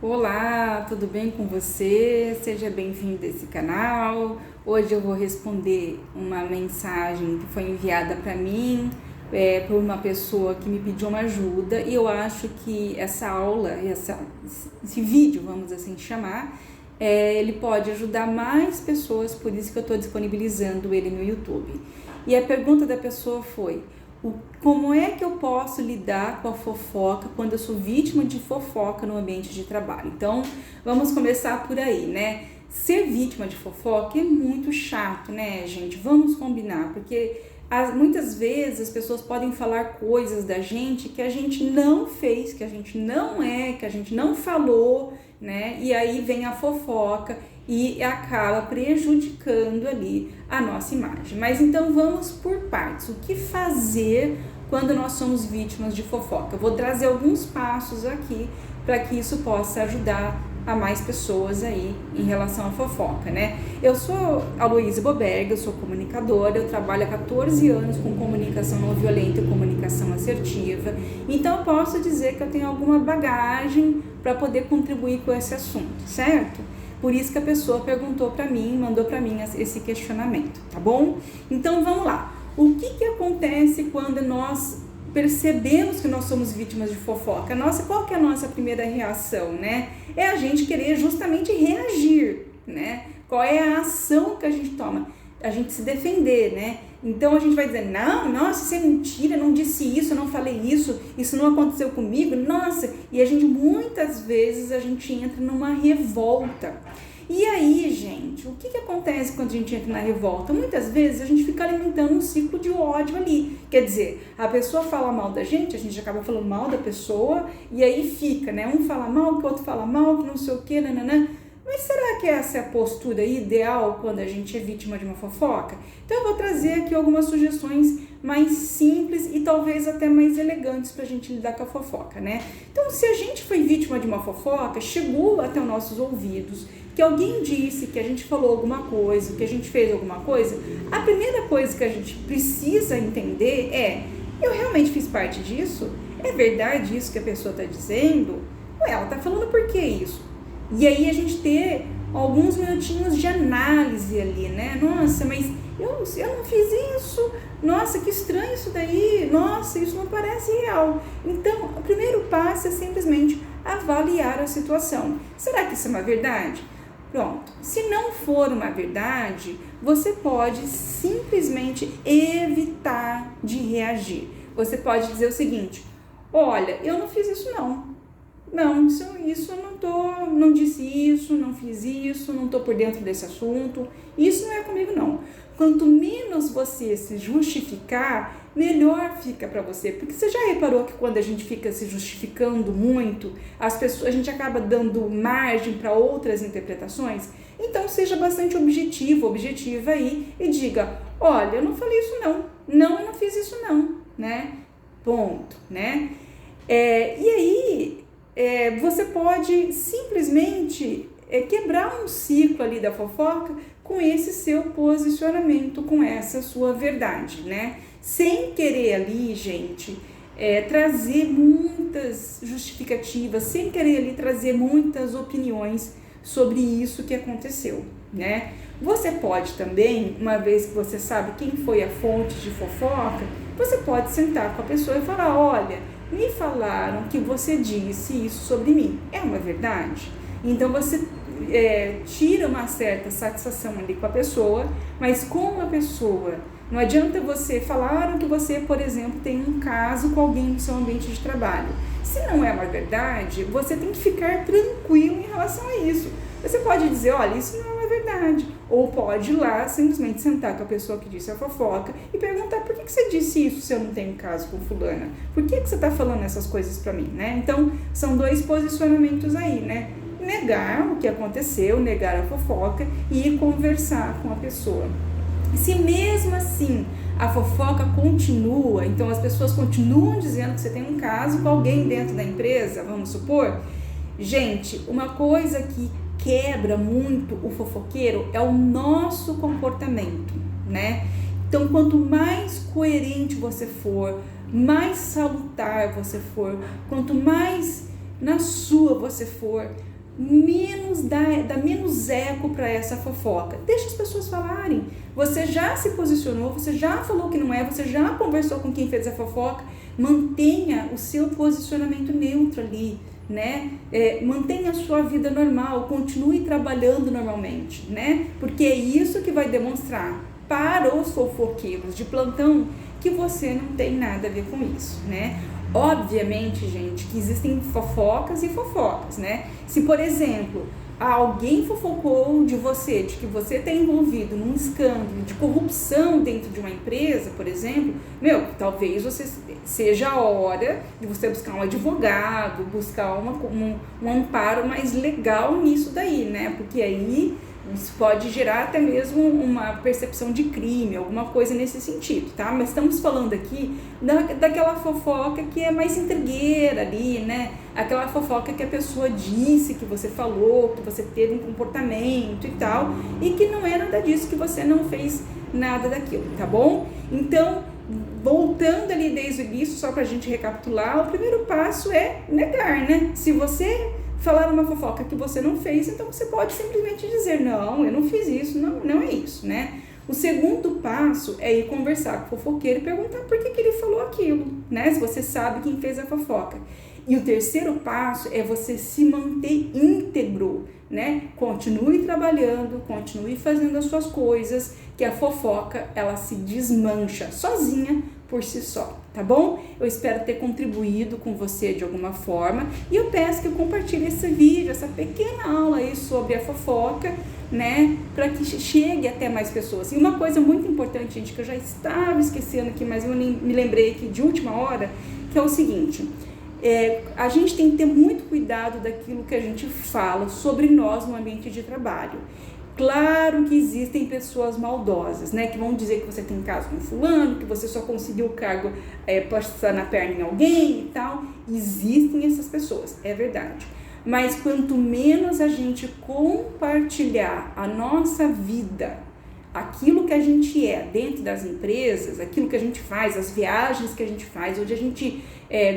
Olá, tudo bem com você? Seja bem-vindo a esse canal. Hoje eu vou responder uma mensagem que foi enviada para mim por uma pessoa que me pediu uma ajuda, e eu acho que essa aula, esse vídeo, vamos assim chamar, ele pode ajudar mais pessoas, por isso que eu estou disponibilizando ele no YouTube. E a pergunta da pessoa foi: como é que eu posso lidar com a fofoca quando eu sou vítima de fofoca no ambiente de trabalho? Então, vamos começar por aí, né? Ser vítima de fofoca é muito chato, né, gente? Vamos combinar, porque muitas vezes as pessoas podem falar coisas da gente que a gente não fez, que a gente não que a gente não falou, né? E aí vem a fofoca e acaba prejudicando ali a nossa imagem. Mas então vamos por partes. O que fazer quando nós somos vítimas de fofoca? Eu vou trazer alguns passos aqui para que isso possa ajudar a mais pessoas aí em relação à fofoca, né? Eu sou a Luísa Boberg, eu sou comunicadora, eu trabalho há 14 anos com comunicação não violenta e comunicação assertiva, então eu posso dizer que eu tenho alguma bagagem para poder contribuir com esse assunto, certo? Por isso que a pessoa perguntou para mim, mandou para mim esse questionamento, tá bom? Então vamos lá. O que acontece quando nós percebemos que nós somos vítimas de fofoca? Qual que é a nossa primeira reação, né? É a gente querer justamente reagir, né? Qual é a ação que a gente toma? A gente se defender, né? Então a gente vai dizer: não, nossa, isso é mentira, não disse isso, não falei isso não aconteceu comigo, nossa. E a gente, muitas vezes, a gente entra numa revolta. E aí, gente, o que acontece quando a gente entra na revolta? Muitas vezes a gente fica alimentando um ciclo de ódio ali. Quer dizer, a pessoa fala mal da gente, a gente acaba falando mal da pessoa, e aí fica, né? Um fala mal, que o outro fala mal, que não sei o que, nananã. Mas será que essa é a postura ideal quando a gente é vítima de uma fofoca? Então eu vou trazer aqui algumas sugestões mais simples e talvez até mais elegantes para a gente lidar com a fofoca, né? Então, se a gente foi vítima de uma fofoca, chegou até os nossos ouvidos, que alguém disse que a gente falou alguma coisa, que a gente fez alguma coisa, a primeira coisa que a gente precisa entender é: eu realmente fiz parte disso? É verdade isso que a pessoa está dizendo? Ou ela está falando por que isso? E aí a gente ter alguns minutinhos de análise ali, né? Nossa, mas eu não fiz isso. Nossa, que estranho isso daí. Nossa, isso não parece real. Então, o primeiro passo é simplesmente avaliar a situação. Será que isso é uma verdade? Pronto. Se não for uma verdade, você pode simplesmente evitar de reagir. Você pode dizer o seguinte: olha, eu não fiz isso não. Não, isso eu não disse isso, não fiz isso, não estou por dentro desse assunto, isso não é comigo não. Quanto menos você se justificar, melhor fica para você, porque você já reparou que quando a gente fica se justificando muito, a gente acaba dando margem para outras interpretações? Então seja bastante objetiva aí e diga: olha, eu não falei isso não, eu não fiz isso não, né? Ponto, né? E aí você pode simplesmente quebrar um ciclo ali da fofoca com esse seu posicionamento, com essa sua verdade, né? Sem querer ali, gente, trazer muitas justificativas, sem querer ali trazer muitas opiniões sobre isso que aconteceu, né? Você pode também, uma vez que você sabe quem foi a fonte de fofoca, você pode sentar com a pessoa e falar: olha, me falaram que você disse isso sobre mim, é uma verdade? Então você tira uma certa satisfação ali com a pessoa, mas com a pessoa. Não adianta você falar que você, por exemplo, tem um caso com alguém no seu ambiente de trabalho. Se não é uma verdade, você tem que ficar tranquilo em relação a isso. Você pode dizer: olha, isso não é uma verdade. Ou pode ir lá, simplesmente sentar com a pessoa que disse a fofoca e perguntar: por que você disse isso se eu não tenho caso com fulana? Por que você está falando essas coisas para mim, né? Então, são dois posicionamentos aí, né? Negar o que aconteceu, negar a fofoca e conversar com a pessoa. Se mesmo assim a fofoca continua, então as pessoas continuam dizendo que você tem um caso com alguém dentro da empresa, vamos supor, gente, uma coisa que quebra muito o fofoqueiro é o nosso comportamento, né? Então, quanto mais coerente você for, mais salutar você for, quanto mais na sua você for, menos dá menos eco para essa fofoca. Deixa as pessoas falarem. Você já se posicionou, você já falou que não é, você já conversou com quem fez a fofoca. Mantenha o seu posicionamento neutro ali, né? Mantenha a sua vida normal, continue trabalhando normalmente, né? Porque é isso que vai demonstrar para os fofoqueiros de plantão que você não tem nada a ver com isso, né? Obviamente, gente, que existem fofocas e fofocas, né? Se, por exemplo, alguém fofocou de você, de que você está envolvido num escândalo de corrupção dentro de uma empresa, por exemplo, talvez você seja a hora de você buscar um advogado, buscar um amparo mais legal nisso daí, né? Porque aí isso pode gerar até mesmo uma percepção de crime, alguma coisa nesse sentido, tá? Mas estamos falando aqui daquela fofoca que é mais intrigueira ali, né? Aquela fofoca que a pessoa disse, que você falou, que você teve um comportamento e tal, e que não é nada disso, que você não fez nada daquilo, tá bom? Então, voltando ali desde o início, só pra gente recapitular, o primeiro passo é negar, né? Se você falar uma fofoca que você não fez, então você pode simplesmente dizer, não, eu não fiz isso, não é isso, né? O segundo passo é ir conversar com o fofoqueiro e perguntar por que ele falou aquilo, né? Se você sabe quem fez a fofoca. E o terceiro passo é você se manter íntegro, né? Continue trabalhando, continue fazendo as suas coisas, que a fofoca, ela se desmancha sozinha por si só, tá bom? Eu espero ter contribuído com você de alguma forma e eu peço que eu compartilhe esse vídeo, essa pequena aula aí sobre a fofoca, né? Para que chegue até mais pessoas. E uma coisa muito importante, gente, que eu já estava esquecendo aqui, mas eu me lembrei aqui de última hora, que é o seguinte: a gente tem que ter muito cuidado daquilo que a gente fala sobre nós no ambiente de trabalho. Claro que existem pessoas maldosas, né, que vão dizer que você tem caso com fulano, que você só conseguiu o cargo passar na perna em alguém e tal. Existem essas pessoas, é verdade. Mas quanto menos a gente compartilhar a nossa vida, aquilo que a gente é dentro das empresas, aquilo que a gente faz, as viagens que a gente faz, onde a gente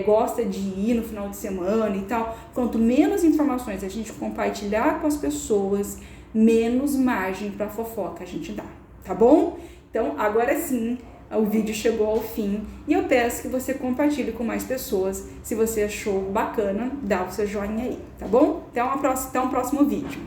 gosta de ir no final de semana e tal, quanto menos informações a gente compartilhar com as pessoas, menos margem para fofoca a gente dá, tá bom? Então, agora sim, o vídeo chegou ao fim e eu peço que você compartilhe com mais pessoas. Se você achou bacana, dá o seu joinha aí, tá bom? Até um próximo vídeo.